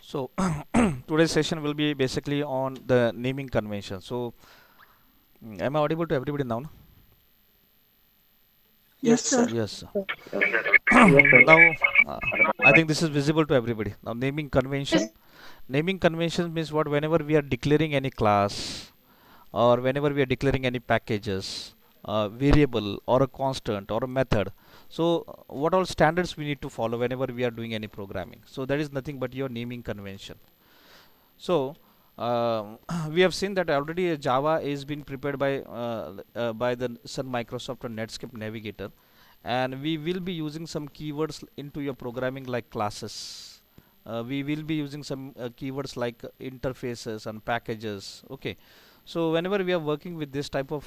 So today's session will be basically on the naming convention. So am I audible to everybody now? Yes, Yes, sir. sir. Yes. Yes, sir. Now I think this is visible to everybody. Now naming convention. Naming convention means what? Whenever we are declaring any class or whenever we are declaring any packages, variable or a constant or a method. So what all standards we need to follow whenever we are doing any programming? So that is nothing but your naming convention. So we have seen that already Java is being prepared by the Sun Microsoft or Netscape Navigator, and we will be using some keywords into your programming like classes. We will be using some keywords like interfaces and packages. Okay, so whenever we are working with this type of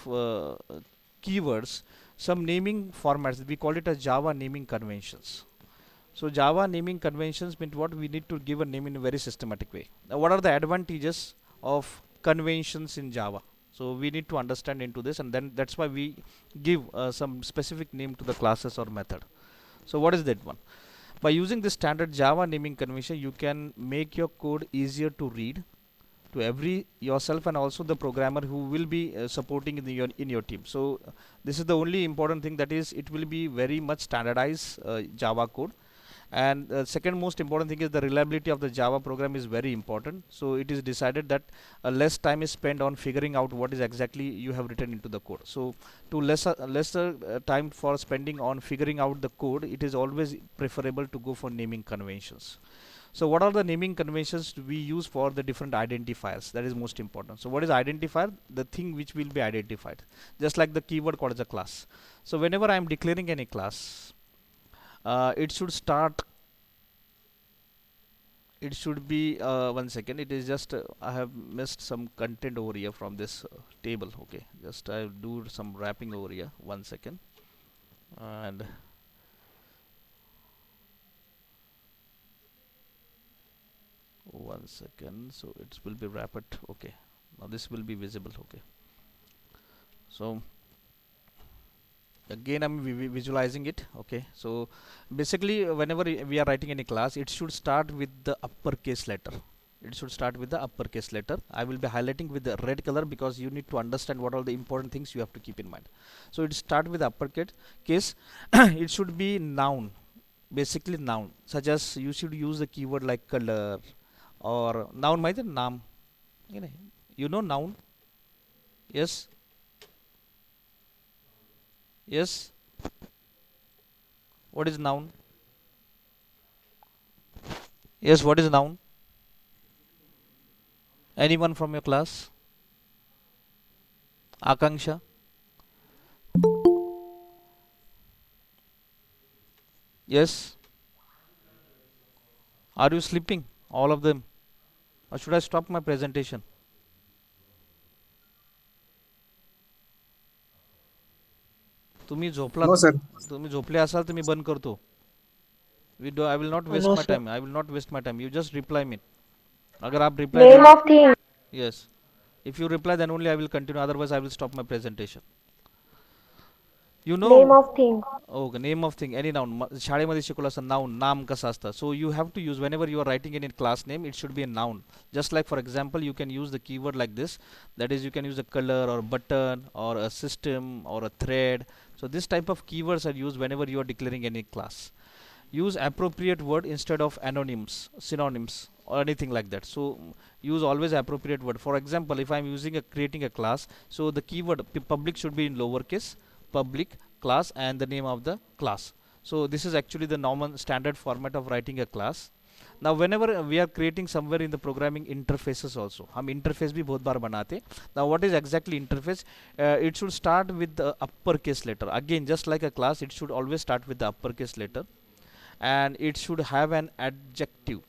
keywords, some naming formats we call it as Java naming conventions. So Java naming conventions mean what? We need to give a name in a very systematic way. Now, what are the advantages of conventions in Java? So we need to understand into this, and then that's why we give some specific name to the classes or method. So what is that one? By using this standard Java naming convention, you can make your code easier to read to every yourself and also the programmer who will be supporting in your team. So this is the only important thing, that is it will be very much standardized Java code. And second most important thing is the reliability of the Java program is very important. So it is decided that less time is spent on figuring out what is exactly you have written into the code. So to lesser time for spending on figuring out the code, it is always preferable to go for naming conventions. So what are the naming conventions we use for the different identifiers? That is most important. So what is identifier? The thing which will be identified, just like the keyword called as a class. So whenever I am declaring any class, it should start, it should be one second, it is just I have missed some content over here from this table. Okay, just I'll do some wrapping over here, one second. And one second, so it will be wrapped. Okay, now this will be visible. Okay, so again I'm visualizing it. Okay, so basically whenever we are writing any class, it should start with the uppercase letter. It should start with the uppercase letter. I will be highlighting with the red color because you need to understand what are the important things you have to keep in mind. So it start with uppercase case. It should be noun, basically noun, such as you should use the keyword like color or noun माहिती है नाम, you know noun. Yes, yes. What is noun? Yes, what is noun? Anyone from your class? Akanksha? Yes? Are you sleeping? All of them? Or should I stop my presentation? तुम्ही झोपलात, No, sir. तुम्ही झोपले असाल तर मी बंद करतो. I will not waste No, my sir. time. I will not waste my time. You just reply me. अगर आप reply Name देंगे, of thing. yes. If you reply, then only I will continue. Otherwise, I will stop my presentation. You Name know, of thing. okay, name of thing, any noun. शाळेमध्ये शिकवलं असं noun, नाम कसं असतं. So you have to use whenever you are writing in a class name, it should be a noun. Just like for example, you can use the keyword like this. That is, you can use a color or button or a system or a thread. So this type of keywords are used whenever you are declaring any class. Use appropriate word instead of synonyms or anything like that. So use always appropriate word. For example, if I am using creating a class, so the keyword public should be in lowercase, public class and the name of the class. So this is actually the normal standard format of writing a class. Now whenever we are creating somewhere in the programming interfaces also, हम interface भी बहुत बार बनाते हैं. Now what is exactly interface? It should start with the uppercase letter. Again, just like a class, it should always start with the uppercase letter, and it should have an adjective.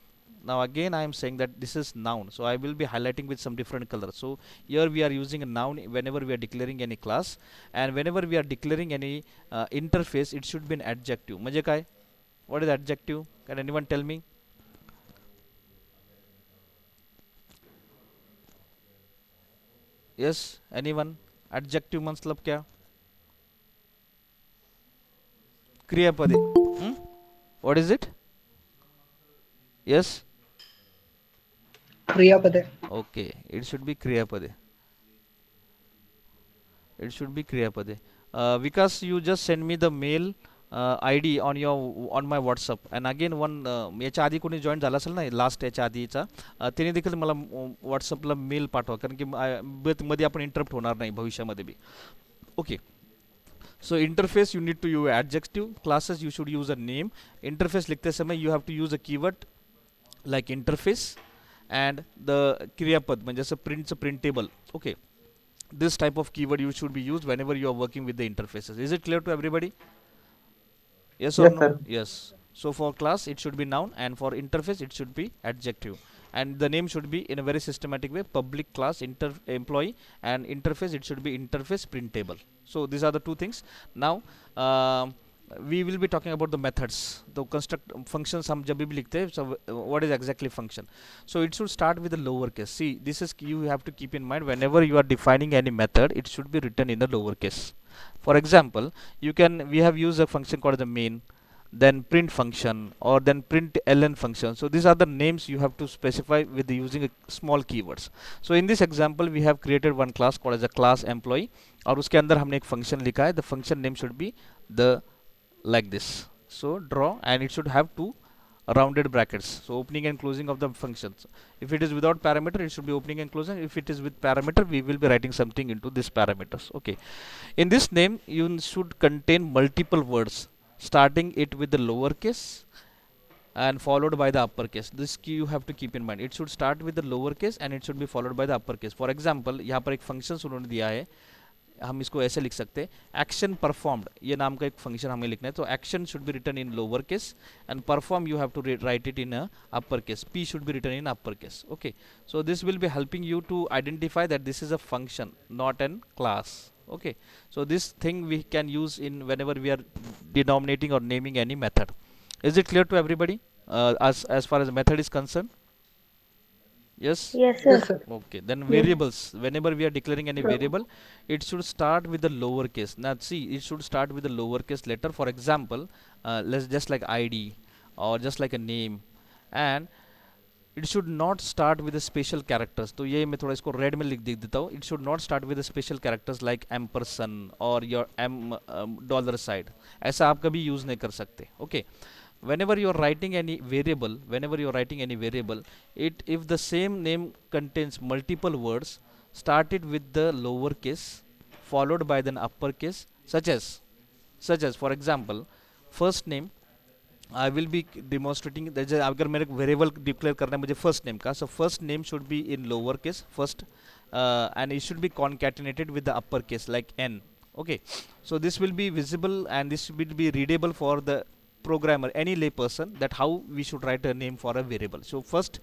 Now again I am saying that this is noun, so I will be highlighting with some different colors. So here we are using a noun whenever we are declaring any class, and whenever we are declaring any interface, it should be an adjective. म्हणजे काय? What is adjective? Can anyone tell me? Yes, anyone? Adjective मतलब क्या? क्रियापदे. Hmm? What is it? Yes. Kriyapade. Okay, it should be Kriyapade. It should be Kriyapade. Because you just send me the mail ID on your on my WhatsApp and again one याच्या आधी कोणी join झाला असेल ना last याच्या आधीचा त्याने देखील मला व्हॉट्सअपला मेल पाठवा कारण की मध्ये आपण इंटरप्ट होणार नाही भविष्यामध्ये be okay so interface you need to use adjective classes you should use a name interface लिखते समय you have to use a keyword like interface and the क्रियापद म्हणजे असं प्रिंटचं printable okay this type of keyword you should be used whenever you are working with the interfaces. Is it clear to everybody? Yes or Yes, no? sir. Yes. So for class it should be noun and for interface it should be adjective. And the name should be in a very systematic way public class employee and interface it should be interface printable. So these are the two things. Now we will be talking about the methods. The construct functions हम जब भी लिखते हैं so what is exactly function? So it should start with the lowercase. See this is you have to keep in mind whenever you are defining any method it should be written in the lowercase. For example, we have used a function called the main, then print function or then print ln function. So these are the names you have to specify with using a small keywords. So in this example we have created one class called as a class employee और उसके अंदर हमने एक function लिखा है. The function name should be the like this. So draw and it should have two rounded brackets. So opening and closing of the functions. If it is without parameter it should be opening and closing. If it is with parameter we will be writing something into this parameters. Okay. In this name you should contain multiple words starting it with the lowercase and followed by the uppercase. This key you have to keep in mind. It should start with the lowercase and it should be followed by the uppercase. For example यहाँ पर एक function उन्होंने दिया है हम इसको ऐसे लिख सकते हैं एक्शन परफॉर्म्ड ये नाम का एक फंक्शन हमें लिखना है तो action should be written in lower case and perform you have to write it in upper case P should be written in upper case okay so this will be helping you to identify that this is a function not an class okay so this thing we can use in whenever we are denominating or naming any method is it clear to everybody as far as method is concerned yes Yes, Yes, sir. sir. okay then Yes. variables whenever we are declaring any Sure. variable it should start with the lowercase now see it should start with the lowercase letter for example let's just like id or just like a name and it should not start with the special characters तो ये मैं थोड़ा इसको red में लिख देता हूँ it should not start with the special characters like ampersand or your dollar side ऐसा आप कभी यूज़ नहीं कर सकते okay whenever you are writing any variable it if the same name contains multiple words started with the lowercase followed by the uppercase such as for example first name I will be demonstrating that अगर मेरे variable declare करना है मुझे first name का so first name should be in lower case first and it should be concatenated with the upper case like n okay so this will be visible and this will be readable for the programmer any lay person that how we should write a name for a variable so first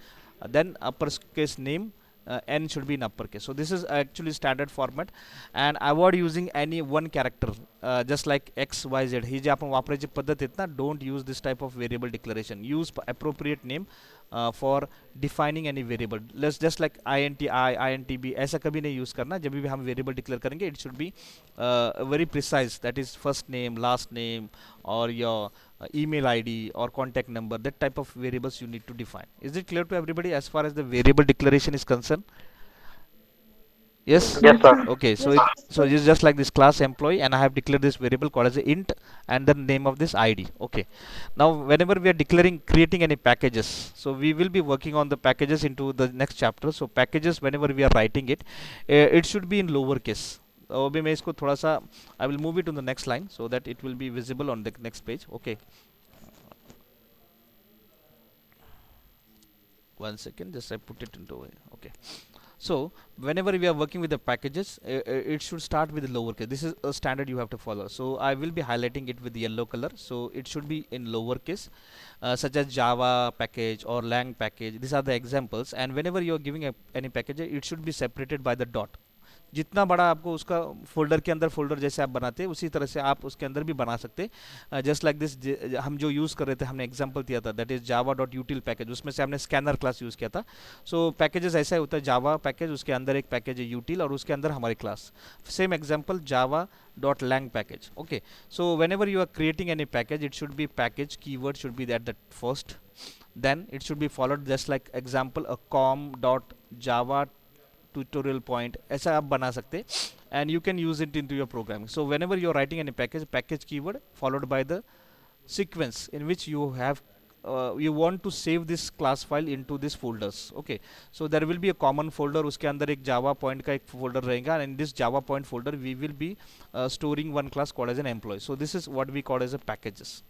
then upper case name n should be in uppercase so this is actually standard format and avoid using any one character just like x y z ही जे आपण वापरायची पद्धत आहेत ना don't use this type of variable declaration use appropriate name for defining any variable let's just like intb ऐसा कभी नहीं use करना जब भी हम variable declare करेंगे it should be very precise that is first name last name or your email id or contact number that type of variables you need to define is it clear to everybody as far as the variable declaration is concerned yes Yes, Yes, sir. sir. okay so it's just like this class employee and I have declared this variable called as a int and the name of this id okay now whenever we are declaring creating any packages so we will be working on the packages into the next chapter so packages whenever we are writing it it should be in lower case अभी मैं इसको थोड़ा सा I will move it to the next line so that it will be visible on the next page okay one second just I put it into okay so whenever we are working with the packages it should start with the lowercase this is a standard you have to follow so I will be highlighting it with the yellow color so it should be in lowercase such as java package or lang package these are the examples and whenever you are giving any package it should be separated by the dot जितना बड़ा आपको उसका folder के अंदर folder जैसे आप बनाते हैं उसी तरह से आप उसके अंदर भी बना सकते हैं। जस्ट लाइक दिस, हम जो यूज़ कर रहे थे, हमने एग्जांपल दिया था, that is Java dot यूटिल package, उसमें से हमने स्कैनर क्लास यूज़ किया था। सो पैकेजेस ऐसा ही होता है, जावा पैकेज, उसके अंदर एक पैकेज है यूटिल, और उसके अंदर हमारी class. Same example Java dot lang package. Okay, so whenever you are creating any package, it should be package keyword should be at the first, then it should be followed just like example a com dot java tutorial point, ऐसा आप बना सकते and you can use it into your programming. So whenever you are writing any package, package keyword followed by the sequence in which you have you want to save this class file into this folders. Okay, so there will be a common folder, उसके अंदर एक java point का एक folder रहेगा, and in this java point folder we will be storing one class called as an employee. So this is what we call as a packages.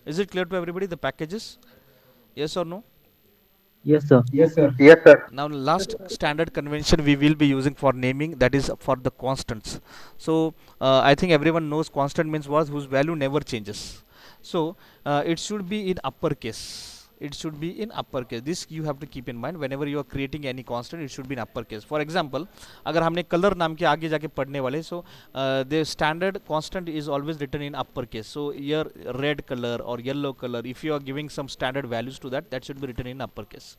Is it clear to everybody, the packages? Yes or no? Yes, sir. Yes, sir. Now last standard convention we will be using for naming, that is for the constants. So I think everyone knows constant means was whose value never changes. So it should be in uppercase. It should be in uppercase. This you have to keep in mind whenever you are creating any constant. It should be in uppercase. For example, अगर हमने color नाम के आगे जाके पढ़ने वाले, so the standard constant is always written in uppercase. So here red color or yellow color, if you are giving some standard values to that, that should be written in uppercase.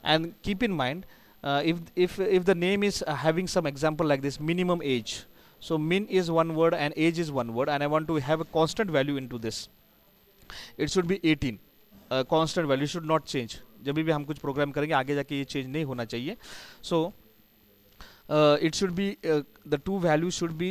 And keep in mind, if the name is having some example like this, minimum age, so min is one word and age is one word, and I want to have a constant value into this, it should be 18. Constant value should not change. जब भी हम कुछ programme करेंगे आगे जाके ये change नहीं होना चाहिए. So it should be the two values should be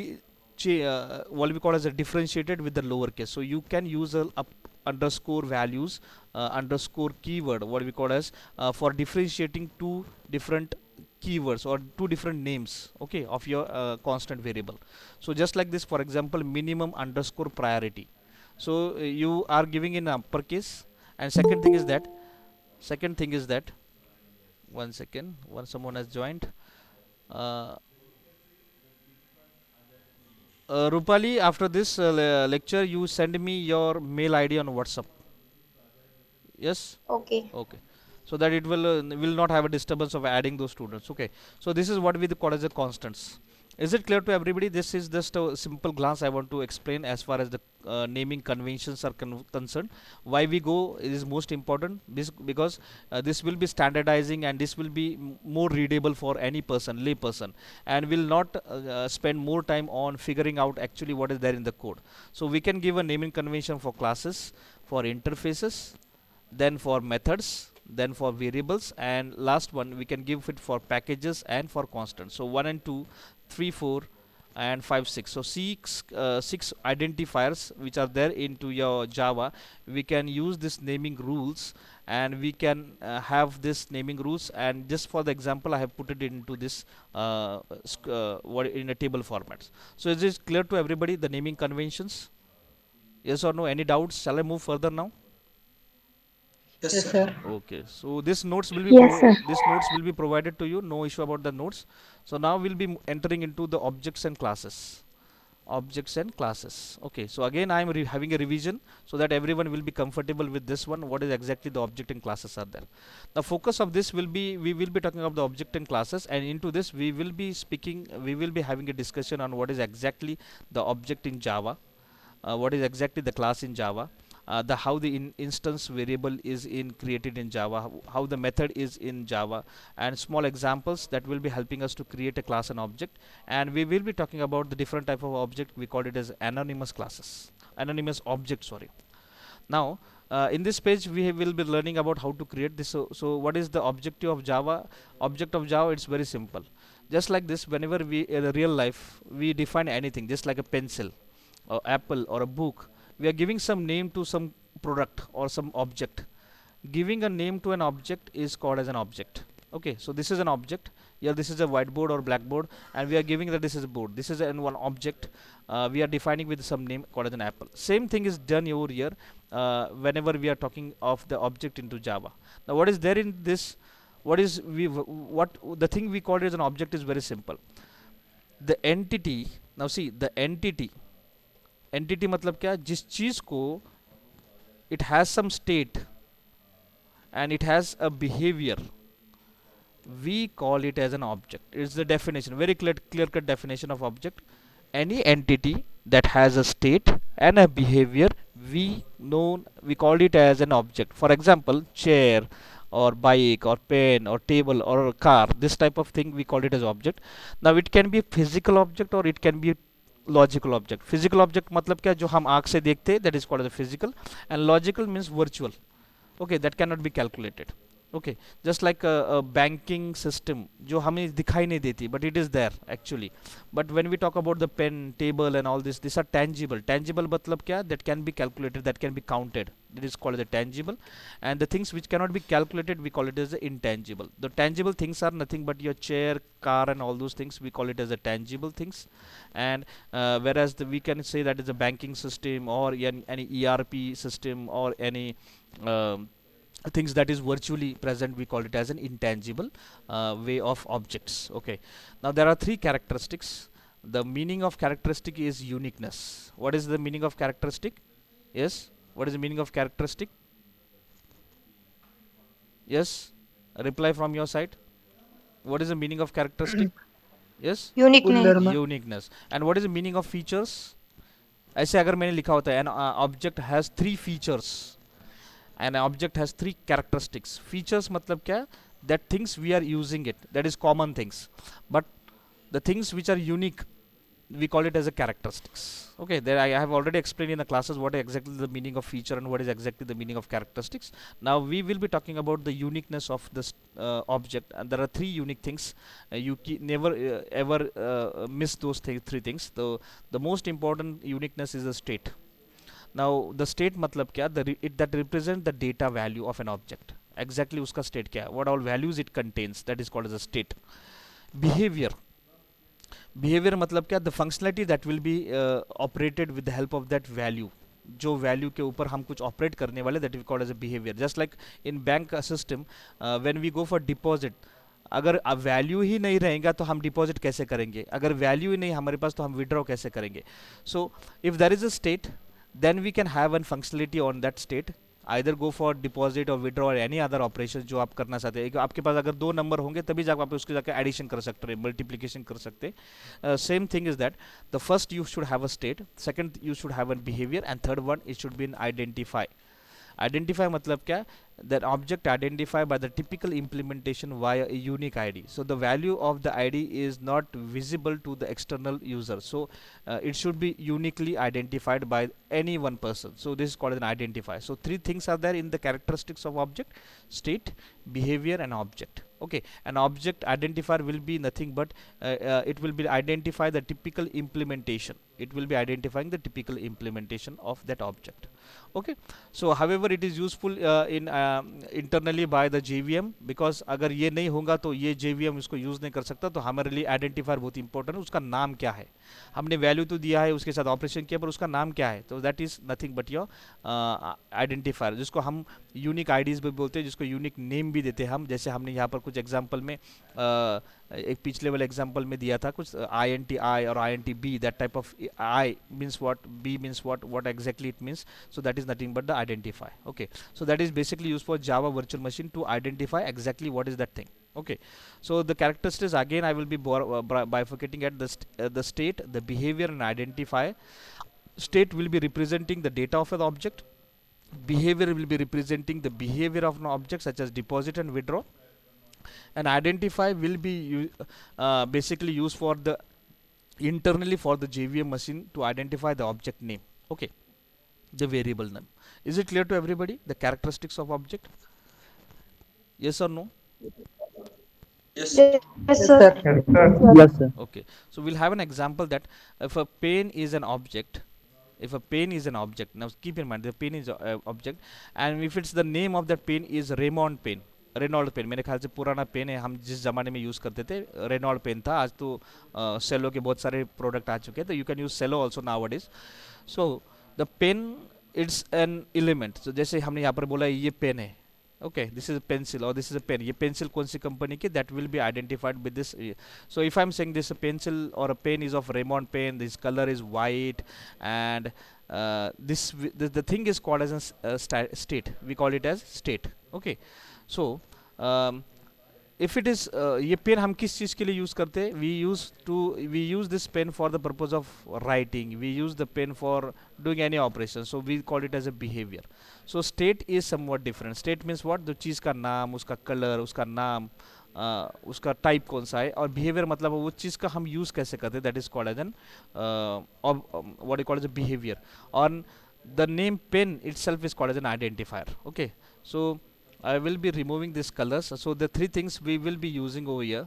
what we call as a differentiated with the lower case. So you can use a up underscore values underscore keyword, what we call as for differentiating two different keywords or two different names, okay, of your constant variable. So just like this, for example, minimum underscore priority. So you are giving in uppercase, and second thing is that one second, once someone has joined. uh, Rupali, after this lecture, you send me your mail ID on WhatsApp. Yes? Okay. Okay. So that it will not have a disturbance of adding those students. Okay. So this is what we call as a constants. Is it clear to everybody? This is just a simple glance I want to explain as far as the naming conventions are concerned. Why we go is most important, because this will be standardizing, and this will be more readable for any person, lay person, and will not spend more time on figuring out actually what is there in the code. So we can give a naming convention for classes, for interfaces, then for methods, then for variables, and last one we can give it for packages and for constants. So 1 and 2, 3, 4 and 5, 6. So six identifiers which are there into your Java. We can use this naming rules, and we can have this naming rules, and just for the example I have put it into this what in a table format. So is this clear to everybody, the naming conventions? Yes or no? Any doubts? Shall I move further now? Yes, sir. Okay, so this notes will be Yes, sir. this notes will be provided to you. No issue about the notes. So now we'll be entering into the objects and classes. Objects and classes. Okay, so again I am having a revision so that everyone will be comfortable with this one. What is exactly the object and classes are there? The focus of this will be, we will be talking about the object and classes, and into this we will be speaking. We will be having a discussion on what is exactly the object in Java, what is exactly the class in Java, the how the instance variable is in created in Java, how the method is in Java, and small examples that will be helping us to create a class and object. And we will be talking about the different type of object. We call it as anonymous classes, anonymous object, sorry. Now in this page we will be learning about how to create this. So what is the objective of Java? Object of Java, it's very simple. Just like this, whenever we in a real life we define anything, just like a pencil or apple or a book, we are giving some name to some product or some object. Giving a name to an object is called as an object. Okay, so this is an object. Here this is a whiteboard or blackboard, and we are giving that this is a board. This is an one object. We are defining with some name called as an apple. Same thing is done over here whenever we are talking of the object into Java. Now what is there in this? What is what the thing we call it as an object is very simple. The entity. Now see, the entity, entity मतलब क्या, जिस चीज़ को it has some state and it has a behavior, we call it as an object. It's the definition, very clear cut definition of object. Any entity that has a state and a behavior, we call it as an object. For example, chair or bike or pen or table or a car, this type of thing we call it as object. Now it can be physical object or it can be logical object. Physical object मतलब क्या, जो हम आंख से देखते हैं, that is called as physical. And logical means virtual. Okay, that cannot be calculated. Okay, just like a banking system जो हमें दिखाई नहीं देती, but it is there actually. But when we talk about the pen, table and all this, these are tangible. Tangible मतलब क्या, that can be calculated, that can be counted, it is called as a tangible. And the things which cannot be calculated, we call it as a intangible. The tangible things are nothing but your chair, car and all those things, we call it as a tangible things. And whereas we can say that is a banking system or any ERP system or any um, things that is virtually present, we call it as an intangible way of objects. Okay, now there are three characteristics. The meaning of characteristic is uniqueness. What is the meaning of characteristic? Yes, what is the meaning of characteristic? Yes, a reply from your side. What is the meaning of characteristic? Yes, Uniqueness. uniqueness. And what is the meaning of features? ऐसे अगर मैंने लिखा होता है an object has three features, an object has three characteristics. Features matlab kya, that things we are using it, that is common things. But the things which are unique, we call it as a characteristics. Okay, there I have already explained in the classes what exactly the meaning of feature and what is exactly the meaning of characteristics. Now we will be talking about the uniqueness of this object, and there are three unique things. You never ever miss those three things. The most important uniqueness is the state. Now the state matlab kya, that represent the data value of an object. Exactly uska state kya hai, what all values it contains, that is called as a state. Behavior. Behavior मतलब क्या, the functionality that will be operated with the help of that value. जो value के ऊपर हम कुछ operate करने वाले, that we called as a behaviour. Just like in bank system, when we go for deposit, अगर वैल्यू ही नहीं रहेगा तो हम डिपॉजिट कैसे करेंगे, अगर वैल्यू ही नहीं हमारे पास तो हम विड्रॉ कैसे करेंगे. So if there is a state, then we can have one functionality on that state, either go for deposit or withdraw or any other operation जो आप करना चाहते हैं. आपके पास अगर दो नंबर होंगे तभी जाकर आप उसके जाकर एडिशन कर सकते हैं, मल्टीप्लिकेशन कर सकते हैं. Same thing is that the first you should have a state, second you should have a behaviour, and third one it should be an identify. Identify matlab kya, that object identify by the typical implementation via a unique id. So the value of the id is not visible to the external user, so it should be uniquely identified by any one person. So this is called an identifier. So three things are there in the characteristics of object: state, behavior and object. Okay, an object identifier will be nothing but it will be identify the typical implementation, it will be identifying the typical implementation of that object. Okay, so however it is useful in internally by the JVM, because अगर ये नहीं होगा तो ये JVM इसको use नहीं कर सकता. तो हमारे लिए आइडेंटिफायर बहुत इंपॉर्टेंट है. उसका नाम क्या है, हमने वैल्यू तो दिया है, उसके साथ ऑपरेशन किया, पर उसका नाम क्या है, तो that is nothing but your identifier, जिसको हम यूनिक आईडीज भी बोलते हैं, जिसको यूनिक नेम भी देते हैं हम. जैसे हमने यहाँ पर कुछ एग्जांपल में एक पिछले वाले एग्जांपल में दिया था कुछ INT-I और INT-B, that type of I means what, B means what exactly it means. So that is nothing but the identify. Okay, so that is basically used for Java virtual machine to identify exactly what is that thing. Okay, so the characteristics again I will be bifurcating at the state, the behavior and identifier. State will be representing the data of an object, behavior will be representing the behavior of an object such as deposit and withdraw, and identify will be basically used for the internally for the JVM machine to identify the object name. Okay, the variable name. Is it clear to everybody, the characteristics of object? Yes or no? Yes, Yes, sir. sir. Yes, sir. Okay, so we'll have an example that if a pen is an object, if a pen is an object, now keep in mind the pen is a object, and if it's the name of that pen is Raymond pen, Reynold pen, मेरे ख्याल से पुराना pen है, हम जिस ज़माने में use करते थे रेनॉल्ड पेन था. आज तो सेलो के बहुत सारे प्रोडक्ट आ चुके हैं, तो you can use Cello also now it is. So the pen it's an element. तो जैसे हमने यहाँ पर बोला ये पेन है, okay, this is a pencil or this is a pen, ये pencil कौन सी कंपनी की, that will be identified with this. So if I'm saying this a pencil or a pen is of Raymond pen, this color is white, and the thing is called as a state, we call it as state. Okay, so if it is ये pen हम किस चीज़ के लिए use करते हैं, we use this pen for the purpose of writing, we use the pen for doing any operation, so we call it as a behaviour. So state is somewhat different. State means what, जो चीज़ का नाम, उसका colour, उसका नाम, उसका type कौन सा है, और बिहेवियर मतलब वो चीज़ का हम यूज़ कैसे करते हैं, that is called as an what you call as a behaviour. और the name pen itself is called as an identifier. Okay, so I will be removing these colors. So the three things we will be using over here.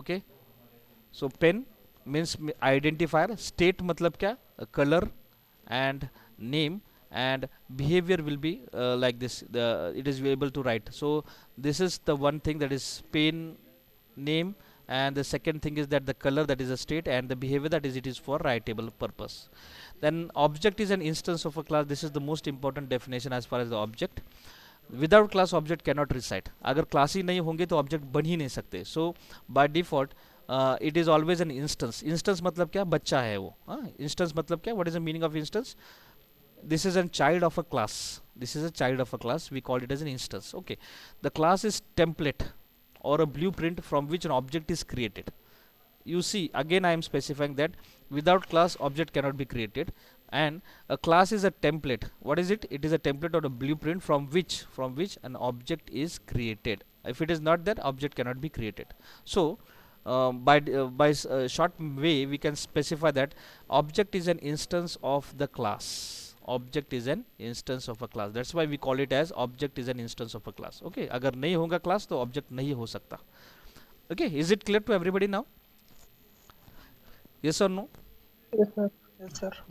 Okay, so pen means identifier, state matlab kya, color and name, and behavior will be like this, it is able to write. So this is the one thing, that is pen name, and the second thing is that the color, that is a state, and the behavior, that is it is for writable purpose. Then object is an instance of a class. This is the most important definition as far as the object. Without class object cannot reside. अगर class ही नहीं होंगे तो object बन ही नहीं सकते. So by default it is always an instance. Instance मतलब क्या, बच्चा है वो. इंस्टेंस मतलब क्या, what is the meaning of instance? This is a child of a class. This is a child of a class, we call it as an instance. Okay, the class is template or a blueprint from which an object is created. You see, again I am specifying that without class object cannot be created, and a class is a template. What is it? It is a template or a blueprint from which an object is created. If it is not that, object cannot be created. So by short way we can specify that object is an instance of the class. Object is an instance of a class. That's why we call it as object is an instance of a class. Okay, अगर नहीं होगा class तो object नहीं हो सकता. Okay, is it clear to everybody now? Yes or no? Yes, sir.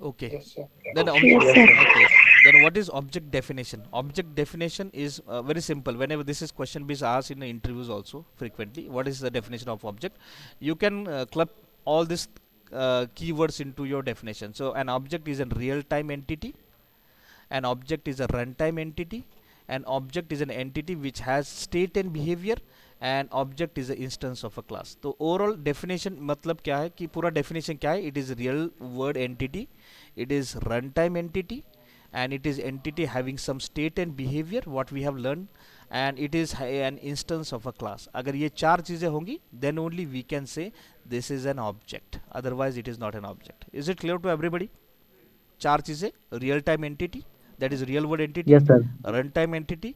Okay. Yes, sir. Then Yes, sir. okay. Then what is object definition? Object definition is very simple. Whenever this is question is asked in the interviews also frequently, what is the definition of object? You can club all these keywords into your definition. So an object is a real-time entity. An object is a runtime entity. An object is an entity which has state and behavior. And object is an instance of a class. तो overall definition मतलब क्या है कि पूरा definition क्या है? It is real word entity, it is runtime entity, and it is entity having some state and behavior what we have learned, and it is an instance of a class. अगर ये चार चीज़ें होंगी then only we can say this is an object. Otherwise it is not an object. Is it clear to everybody? चार चीज़ें, real time entity, that is real word entity, Yes, sir. runtime entity,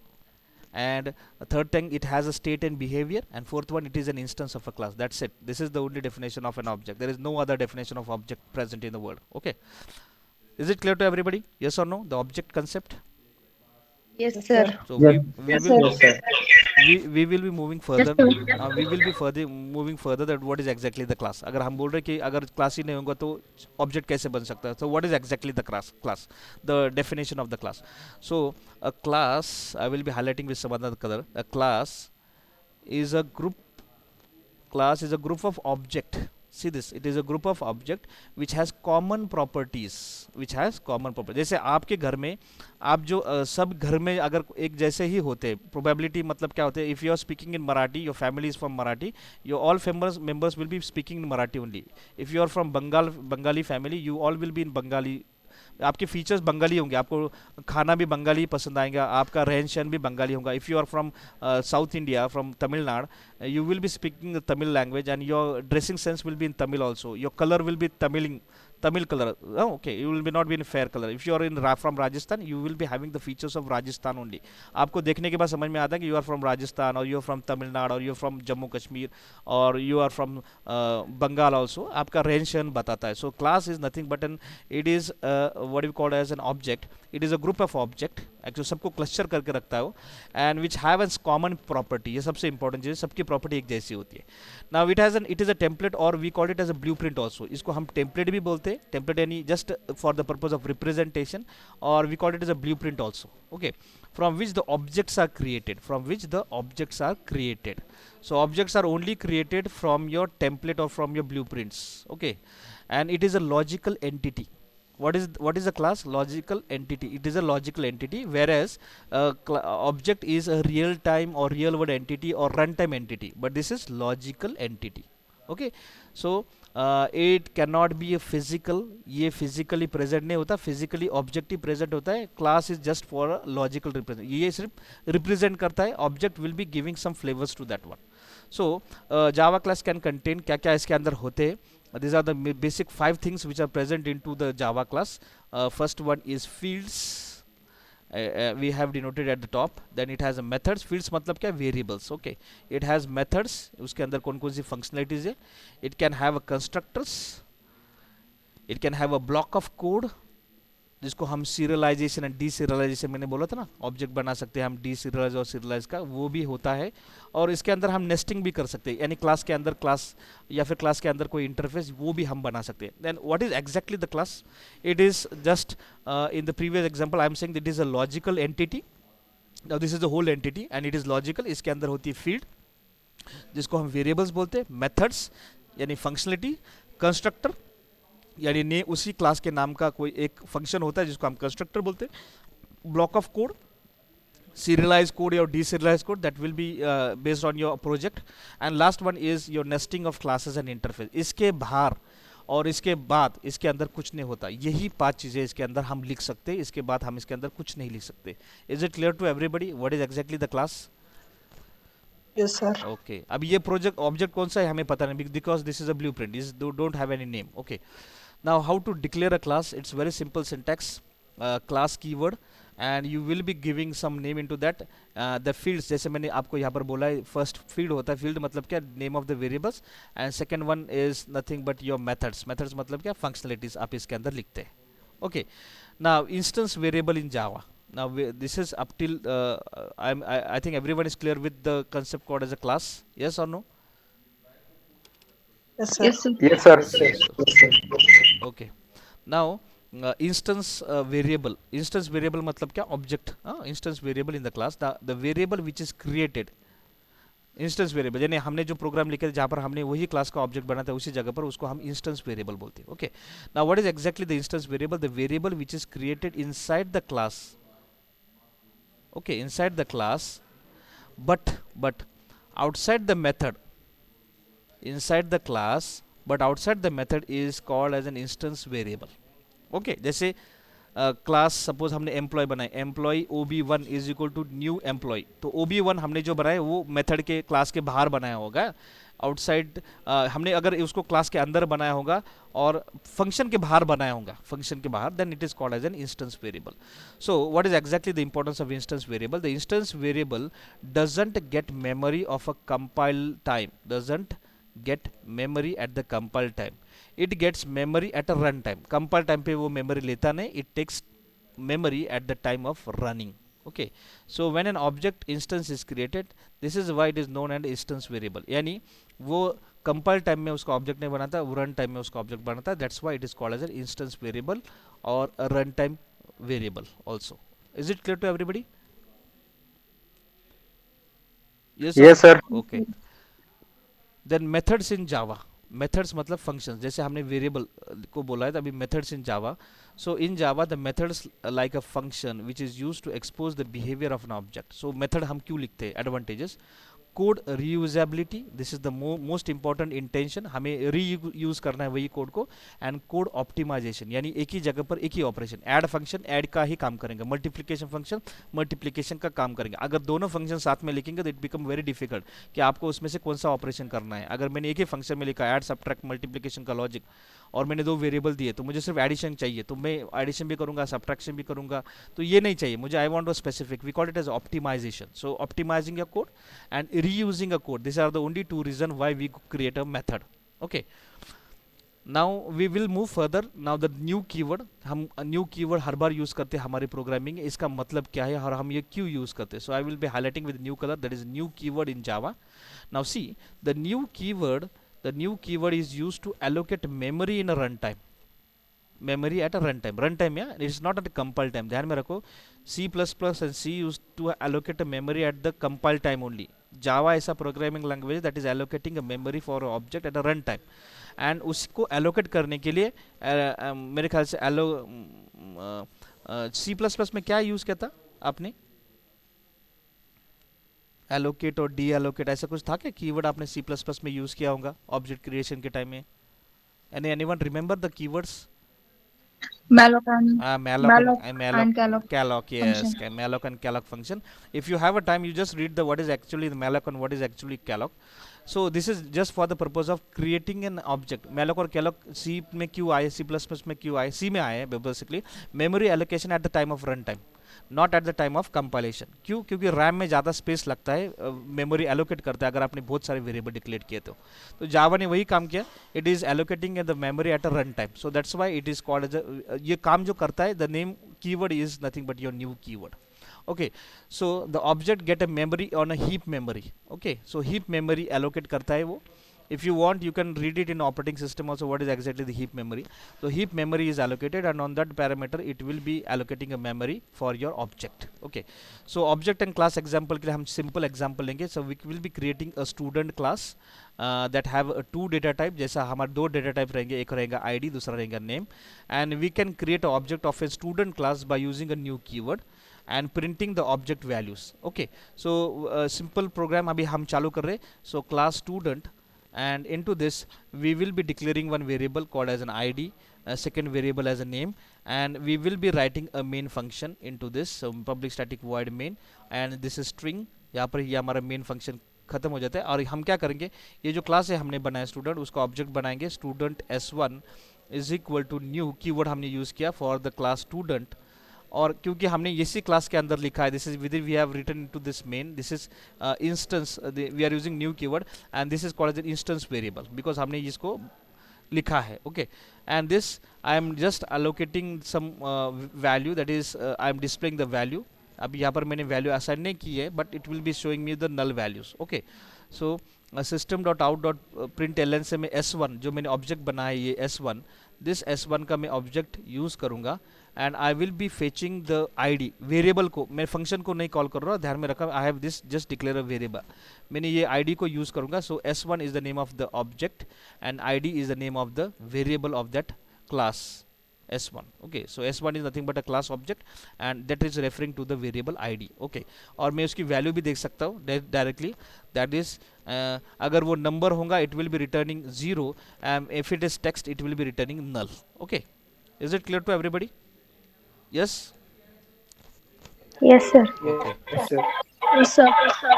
and third thing it has a state and behavior, and fourth one it is an instance of a class. That's it. This is the only definition of an object. There is no other definition of object present in the world. Okay, is it clear to everybody? Yes or no, the object concept? Yes, Yes, sir. sir. So Yes. we Yes, will sir. Yes, sir. we will be moving further. We will be further moving further that what is exactly the class. अगर हम बोल रहे कि अगर class ही नहीं होगा तो ऑब्जेक्ट कैसे बन सकता है. So what is exactly the class, the definition of the class. So a class, I will be highlighting with some other color. A is a group class is a group of object. See this, it is a group of object which has common properties. जैसे आपके घर में आप जो सब घर में अगर एक जैसे ही होते हैं, प्रोबेबिलिटी मतलब क्या होते हैं, if you are speaking in Marathi, your family is from Marathi, your all members will be speaking in Marathi only. If you are from Bengali family, you all will be in Bengali. आपके फीचर्स बंगाली होंगे, आपको खाना भी बंगाली पसंद आएगा, आपका रहन सहन भी बंगाली होगा. If you are from south India, from Tamil Nadu, you will be speaking the Tamil language, and your dressing sense will be in Tamil also. Your color will be Tamil color. Oh, okay, you will be not be in fair color. If you are from Rajasthan, you will be having the features of Rajasthan only. आपको देखने के बाद समझ में आता है कि you are from Rajasthan, or you are from Tamil Nadu, or you are from Jammu Kashmir, or you are from Bengal also. आपका रहन सहन बताता है. So class is nothing but it is what we call as an object. It is a group of object. Actually सबको cluster करके रखता है वो, and which have an common property. ये सबसे इंपॉर्टेंट चीज़ है, सबकी प्रॉपर्टी एक जैसी होती है. Now it is a template, और we call it as a blueprint also. इसको हम टेम्पलेट भी बोलते हैं, टेम्पलेट यानी just for the purpose of representation, और we call it as a blueprint also. Okay, from which the objects are created. So objects are only created from your template or from your blueprints. Okay, and it is a logical entity. What is a class? Logical entity. It is a logical entity, whereas object is a real time or real world entity or runtime entity, but this is logical entity. Okay, so it cannot be a physical. ये physically present नहीं होता, physically objective present होता है. Class is just for a logical represent. ये सिर्फ represent करता है. Object will be giving some flavors to that one. So Java class can contain क्या क्या इसके अंदर होते हैं, these are the basic 5 things which are present into the Java class. First one is fields. We have denoted at the top. Then it has a methods. Fields मतलब क्या, variables. Okay, it has methods, उसके अंदर कौन कौन सी functionalities है. It can have a constructors. It can have a block of code जिसको हम serialisation and D serialisation, मैंने बोला था ना, ऑब्जेक्ट बना सकते हैं हम डी सीरियलाइज और सीरियलाइज का, वो भी होता है. और इसके अंदर हम नेस्टिंग भी कर सकते हैं, यानी क्लास के अंदर क्लास या फिर क्लास के अंदर कोई इंटरफेस वो भी हम बना सकते हैं. Then what is exactly the class? It is just, in the previous example I am saying it is a logical entity. Now this is the whole entity and it is logical. इसके अंदर होती है field जिसको हम variables बोलते हैं, methods यानी functionality, constructor यानी ने उसी क्लास के नाम का कोई एक फंक्शन होता है जिसको हम कंस्ट्रक्टर बोलते हैं, block of code, serialized code or deserialized code that will be based on your project, and last one is your nesting of classes and interface. इसके बाहर और इसके बाद इसके अंदर कुछ नहीं होता. यही 5 चीज़ें इसके अंदर हम लिख सकते हैं, इसके बाद हम इसके अंदर कुछ नहीं लिख सकते. Is it clear to everybody what is exactly the class? Yes, sir. Okay, अब ये प्रोजेक्ट ऑब्जेक्ट कौन सा है हमें पता नहीं, because this is a blueprint, is don't have any name. Okay, now how to declare a class? It's very simple syntax. Class keyword and you will be giving some name into that. The fields, जैसे मैंने आपको यहाँ पर बोला है, first field होता है, field मतलब क्या, name of the variables, and second one is nothing but your methods. Methods मतलब क्या, फंक्शनलिटीज आप इसके अंदर लिखते हैं. Okay, now instance variable in Java. Now this is up till I think everyone is clear with the concept called as a class. Yes or no? Yes, sir. Yes, sir. Yes, sir. Okay. Now instance variable. Instance variable मतलब क्या, object. Instance variable in the class. The variable which is created. Instance variable यानी हमने जो programme लिखे जहाँ पर हमने वही क्लास का ऑब्जेक्ट बनाता है उसी जगह पर उसको हम इंस्टेंस वेरिएबल बोलते हैं. Okay, now what is exactly the instance variable? The variable which is created inside the class. Okay, inside the class, but outside the method. Inside the class but outside the method is called as an instance variable. Okay, जैसे class suppose हमने employee बनाए, employee OB1 is equal to new employee, तो OB1 हमने जो बनाया वो method के class के बाहर बनाया होगा. आउटसाइड हमने अगर उसको क्लास के अंदर बनाया होगा और फंक्शन के बाहर बनाया होगा, फंक्शन के बाहर, then it is called as an instance variable. So what is exactly the importance of instance variable? The instance variable doesn't get memory of a compile time, doesn't get memory at the compile time. It gets memory at a run time. Compile time पे वो memory लेता नहीं, it takes memory at the time of running. Okay, so when an object instance is created, this is why it is known as instance variable. यानी वो compile time में उसका object नहीं बनाता, वो run time में उसका object बनाता है. That's why it is called as an instance variable or a runtime variable also. Is it clear to everybody? Yes, Yes, sir. okay. Then methods in Java. Methods मतलब functions, जैसे हमने variable को बोला है, अभी methods in Java. So in Java the methods like a function which is use to expose the behaviour of an object. So method हम क्यों लिखते हैं? Advantages: code reusability, this is the most important intention, हमें reuse करना है वही code को. And code optimisation, यानी एक ही जगह पर एक ही ऑपरेशन, ऐड फंक्शन ऐड का ही काम करेंगे, मल्टीप्लिकेशन फंक्शन मल्टीप्लिकेशन का काम करेंगे. अगर दोनों फंक्शन साथ में लिखेंगे तो इट बिकम वेरी डिफिकल्ट कि आपको उसमें से कौन सा ऑपरेशन करना है. अगर मैंने एक ही फंक्शन में लिखा ऐड सब्ट्रैक्ट मल्टीप्लिकेशन का लॉजिक और मैंने 2 वेरिएबल दिए तो मुझे सिर्फ एडिशन चाहिए, तो मैं एडिशन भी करूंगा सब्ट्रैक्शन भी करूंगा, तो ये नहीं चाहिए मुझे. I want a specific, we call it as optimisation. So optimising your code and reusing a code, these are the only 2 reasons why we create a method. Okay, now we will move further. Now the new keyword, हम new keyword हर बार use करते हैं हमारी programming, इसका मतलब क्या है और हम ये क्यों यूज करते हैं. so I will be highlighting with new color, that is new keyword in Java. Now see, the new keyword is used to allocate memory in a runtime. memory at a runtime. Runtime, yeah, it's not at a compile time. ध्यान में रखो, C++ and C used to allocate a memory at the compile time only. Java is a programming language that is allocating a memory for an object at a runtime. And उसको allocate करने के लिए मेरे ख्याल से C++ में क्या use किया था आपने? allocate और deallocate ऐसा कुछ था क्या कीवर्ड आपने C++ में यूज़ किया होगा ऑब्जेक्ट क्रिएशन के टाइम में? anyone remember the keywords? Malloc and Malloc and calloc calloc, yes, function. malloc and calloc function. If you have a time, you just read the what is actually the malloc and what is actually calloc. So this is just for the purpose of creating an object. Malloc और कैलोक सी में क्यों आए, C plus plus में क्यों आए, सी में आए हैं basically. Memory allocation at the time of run time, not at the time of compilation. क्यों? क्योंकि रैम में ज़्यादा स्पेस लगता है, मेमोरी एलोकेट करता है अगर आपने बहुत सारे वेरिएबल डिक्लेयर किए तो जावा ने वही काम किया. It is allocating the memory at a run time, so that's why it is called as ये काम जो करता है, the name keyword is nothing but your new keyword. Okay, so the object get a memory on a heap memory. Okay, so heap memory allocate करता है वो. If you want, you can read it in operating system also what is exactly the heap memory. So heap memory is allocated, and on that parameter it will be allocating a memory for your object. Okay, so object and class example के लिए हम simple example लेंगे. So we will be creating a student class that have two data type. जैसा हमारे दो data type रहेंगे, एक रहेगा ID, दूसरा रहेगा name, and we can create an object of a student class by using a new keyword and printing the object values. Okay, so simple program अभी हम चालू कर रहे हैं. So class student, and into this we will be declaring one variable called as an ID, a second variable as a name, and we will be writing a main function into this. So public static void main, and this is string. यहाँ पर ये हमारा main function खत्म हो जाता है. और हम क्या करेंगे, ये जो क्लास है हमने बनाया स्टूडेंट, उसका ऑब्जेक्ट बनाएंगे. Student s1 is equal to new keyword हमने यूज़ किया फॉर द क्लास स्टूडेंट. और क्योंकि हमने इसी क्लास के अंदर लिखा है, this is with we have written into this main, this is instance, we are using new keyword, and this is called as an instance variable because हमने इसको लिखा है. Okay, and this I am just allocating some value, that is I M displaying the value. अब यहाँ पर मैंने value assign नहीं की है, but it will be showing me the null values. Okay, so system dot out dot print L N से मैं S1 जो मैंने ऑब्जेक्ट बनाया है, ये S1, दिस S1 का मैं ऑब्जेक्ट यूज़ करूँगा, and I will B fetching the ID variable को. मैं फंक्शन को नहीं कॉल कर रहा, ध्यान में रखा, I have this just declare a variable. मैंने ये ID को यूज़ करूँगा. सो S1 is the name of the object and ID is the name of the variable of that class S1. Okay, so S1 is nothing but a class object, and that is referring to the variable ID. Okay, और मैं उसकी value भी देख सकता हूँ directly, that is अगर वो number होगा it will be returning 0, and if it is text it will be returning null. Okay, is it clear to everybody? Yes. Yes, sir. Okay. Yes, sir. Yes, sir.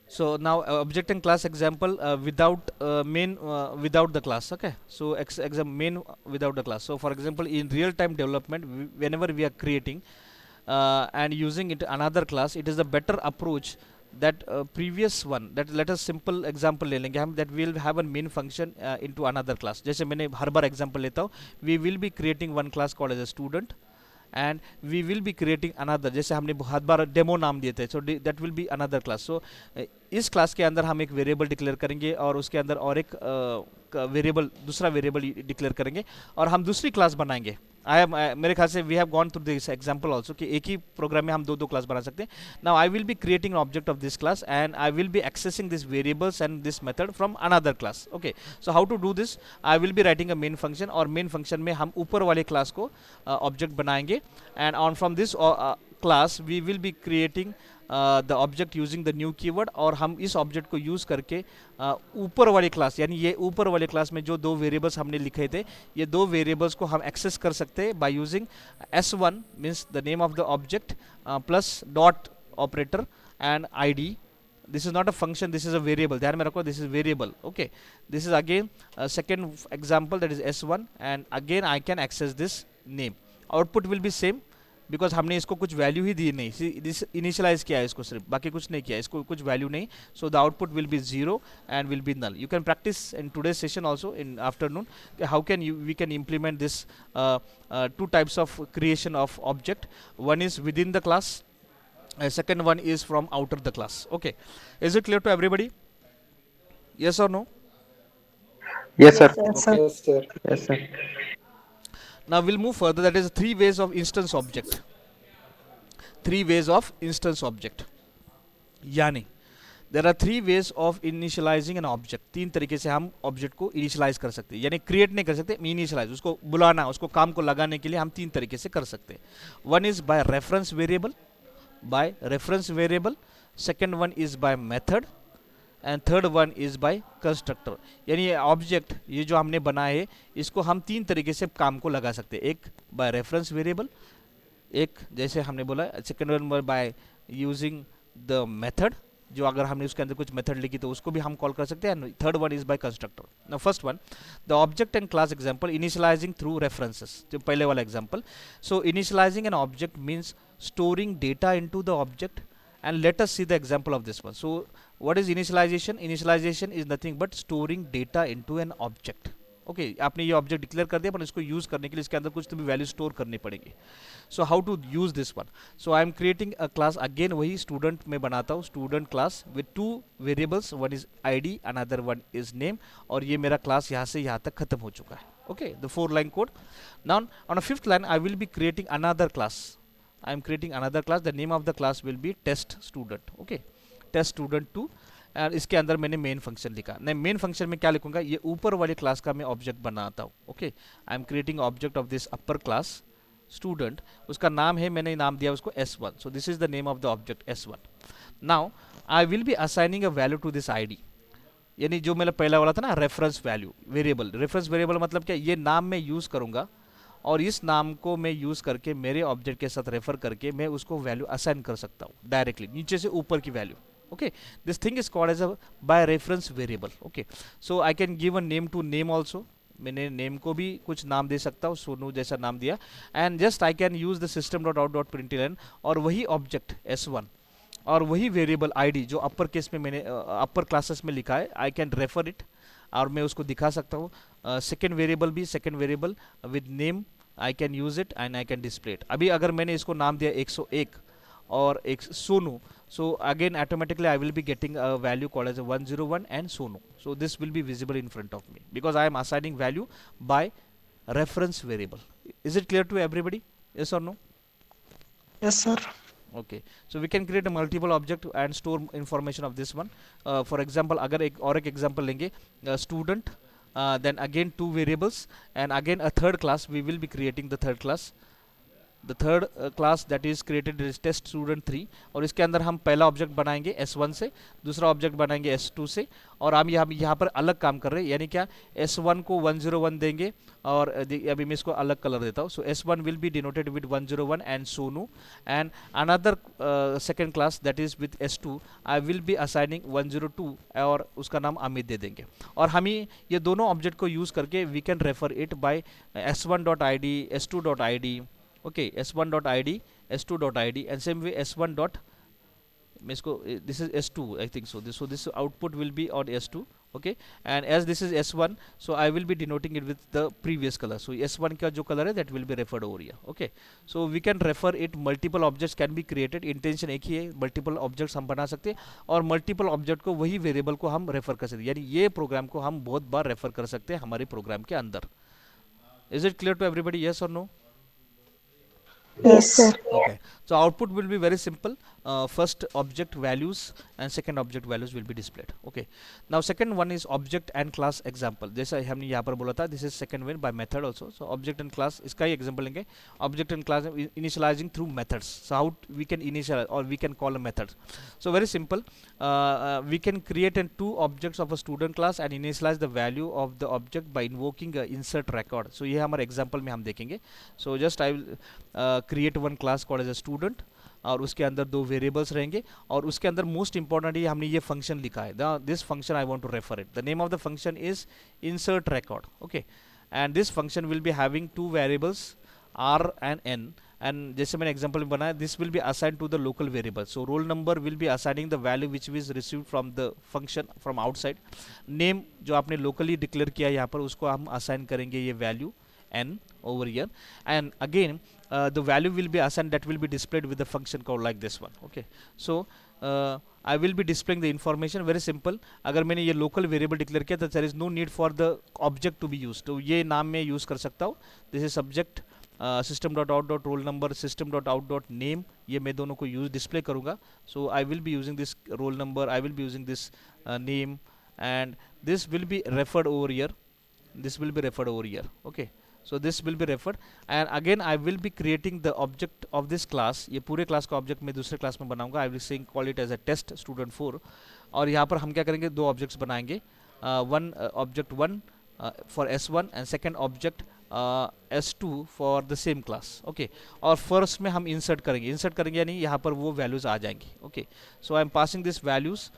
So now object and class example without main without the class. Okay, so main without the class. So for example, in real time development, whenever we are creating and using it another class, it is a better approach that previous one. That let us simple example ले लेंगे हम, that will have a main function into another class. जैसे मैंने हर बार example लेता हूँ, we will be creating one class called as a student, and we will be creating another, जैसे हमने बहुत बार डेमो नाम दिए थे, so that will be another class. So इस क्लास के अंदर हम एक वेरिएबल डिक्लेयर करेंगे, और उसके अंदर और एक वेरिएबल, दूसरा वेरिएबल डिक्लेयर करेंगे, और हम दूसरी क्लास बनाएंगे. मेरे ख्याल से we have gone through this example also कि एक ही प्रोग्राम में हम दो क्लास बना सकते हैं. Now I will be creating an object of this class, and I will be accessing this variables and this method from another class. Okay, so how to do this, I will be writing a main function, और main function में हम ऊपर वाले class को object बनाएंगे, and on from this class we will be creating the object using the new keyword, और हम इस ऑब्जेक्ट को यूज़ करके ऊपर वाली क्लास, यानी ये ऊपर वाले क्लास में जो दो वेरिएबल्स हमने लिखे थे, ये दो वेरिएबल्स को हम एक्सेस कर सकते हैं by using S1 means the name of the object plus dot operator and ID. This is not a function, this is a variable. ध्यान में रखो, this is variable. Okay, this is again a second example, that is S1, and again I can access this name. Output will be same because हमने इसको कुछ value ही दी नहीं, initialise किया है इसको सिर्फ, बाकी कुछ नहीं किया, इसको कुछ वैल्यू नहीं. So the output will be 0 and will be null. You can practise in today's session also in afternoon how can you we can implement this two types of creation of object. One is with in the class, second one is from outer the class. Okay, is it clear to everybody? Yes or no? Yes, sir. Yes, sir. Yes, sir. Yes, sir. Now we'll move further, that is three ways of instance object. Three ways of instance object, यानी there are three ways of initializing an object. तीन तरीके से हम object को initialise कर सकते हैं, यानी क्रिएट नहीं कर सकते, इनिशियलाइज, उसको बुलाना, उसको काम को लगाने के लिए हम तीन तरीके से कर सकते हैं. One is by reference variable, by reference variable, second one is by method, and third one is by constructor. यानी ये ऑब्जेक्ट, ये जो हमने बनाया है, इसको हम तीन तरीके से काम को लगा सकते हैं. एक by reference variable, एक जैसे हमने बोला, second one by using the method, जो अगर हमने उसके अंदर कुछ मेथड लिखी तो उसको भी हम कॉल कर सकते हैं. Third one is by constructor. Now first one, the object and class example, initialising through references, जो पहले वाला example. So initialising an object means storing data into the object, and let us see the example of this one. So what is initialization? Initialization is nothing but storing data into an object. Okay आपने ये object declare कर दिया, पर इसको use करने के लिए इसके अंदर कुछ तो भी वैल्यू स्टोर करनी पड़ेगी. So how to use this one? So I am creating a class, again वही स्टूडेंट में बनाता हूँ, student class with two variables, one is ID, another one is name, और ये मेरा क्लास यहाँ से यहाँ तक खत्म हो चुका है. Okay, the 4 line code. Now on a 5th line I will be creating another class. I am creating another class. The name of the class will be test student. Okay, test student 2. और इसके अंदर मैंने main function लिखा. नहीं, main function में क्या लिखूंगा, ये ऊपर वाली क्लास का मैं ऑब्जेक्ट बनाता हूँ. Okay, I am creating object of this upper class student. उसका नाम है, मैंने नाम दिया उसको S1. So this is the name of the object S1. Now I will be assigning a value to this ID, यानी जो मेरा पहला वाला था ना reference value variable. Reference variable मतलब क्या, ये नाम मैं यूज करूंगा और इस नाम को मैं यूज करके मेरे ऑब्जेक्ट के साथ रेफर करके मैं उसको वैल्यू असाइन कर सकता हूँ डायरेक्टली नीचे से ऊपर की value. Okay, this thing is called as a by reference variable. Okay, so I can give a name to name also. मैंने नेम को भी कुछ नाम दे सकता हूँ, सोनू जैसा नाम दिया. And just I can use the system dot out dot println, और वही ऑब्जेक्ट S1 और वही वेरिएबल आईडी जो अपर केस में मैंने अपर क्लासेस में लिखा है, आई कैन रेफर इट और मैं उसको दिखा सकता हूँ. सेकेंड वेरिएबल भी, second variable with name I can use it and I can display it. अभी अगर मैंने इसको नाम दिया 101 और एक Sonu, so again automatically I will be getting a value called as a 101 and Sonu. So this will be visible in front of me because I am assigning value by reference variable. Is it clear to everybody? Yes or no? Yes, sir. Okay, so we can create a multiple object and store information of this one. For example, अगर एक और एक example लेंगे, student, then again 2 variables and again a third class. We will be creating the third class. The third class that is created is test student 3, और इसके अंदर हम पहला ऑब्जेक्ट बनाएंगे S1 से, दूसरा ऑब्जेक्ट बनाएंगे S2 से, और हम यहाँ पर अलग काम कर रहे हैं. यानी क्या, S1 को 101 देंगे और अभी मैं इसको अलग कलर देता हूँ. सो S1 will be denoted with 101 and Sonu, and another second class that is with S2 I will be assigning 102 और उसका नाम अमित दे देंगे. और हम ये दोनों ऑब्जेक्ट को यूज करके we can refer it by S1.id, S2.id. Okay, S1.id, S2.id, and same way S1 dot, this is S2, I think so. This output will be on S2. Okay, and as this is S1, so I will be denoting it with the previous color. So S1 का जो color है that will be referred over here. Okay, so we can refer it. Multiple objects can be created. Intention एक ही है, multiple objects हम बना सकते हैं और multiple object को वही variable को हम refer कर सकते हैं. यानी ये program को हम बहुत बार refer कर सकते हैं हमारे program के अंदर. Is it clear to everybody? Yes or no? Yes, sir. Okay, so output will be very simple. First object values and second object values will be displayed. Okay, now second one is object and class example. जैसा हमने यहाँ पर बोला था, this is second one by method also. So object and class, इसका ही example लेंगे. Object and class initializing through methods. So how we can initialize or we can call a method. So very simple. We can create two objects of a student class and initialize the value of the object by invoking a insert record. So ये हमारे example में हम देखेंगे. So just I will create one class called as a student और उसके अंदर 2 variables रहेंगे और उसके अंदर मोस्ट इंपॉर्टेंट ये हमने ये फंक्शन लिखा है. This function I want to refer it. The name of the function is insert record. Okay, and this function will be having 2 variables r and n, and जैसे मैंने एग्जांपल में बनाया, this will be assigned to the local variable. So roll number will be assigning the value which is received from the function from outside. Name जो आपने locally declare किया यहाँ पर उसको हम असाइन करेंगे ये value n over here, and again the value will be assigned that will be displayed with the function called like this one. Okay, so I will be displaying the information. Very simple. अगर मैंने ये local variable declare किया तो there is no need for the object to be used. तो ये नाम मैं use कर सकता हूँ. This is subject system.out.roll number, system.out.name, ये मैं दोनों को use display करूँगा. So I will be using this roll number, I will be using this name, and this will be referred over here. This will be referred over here. Okay, so this will be referred, and again I will be creating the object of this class. ये पूरे class का object मैं दूसरे class में बनाऊंगा. I will say call it as a test student 4, और यहाँ पर हम क्या करेंगे, 2 ऑब्जेक्ट्स बनाएंगे. One object 1 for S1 and second object S2 for the same class, okay. और फर्स्ट में हम इंसर्ट करेंगे यानी यहाँ पर वो वैल्यूज आ जाएंगी, okay. So I M passing this values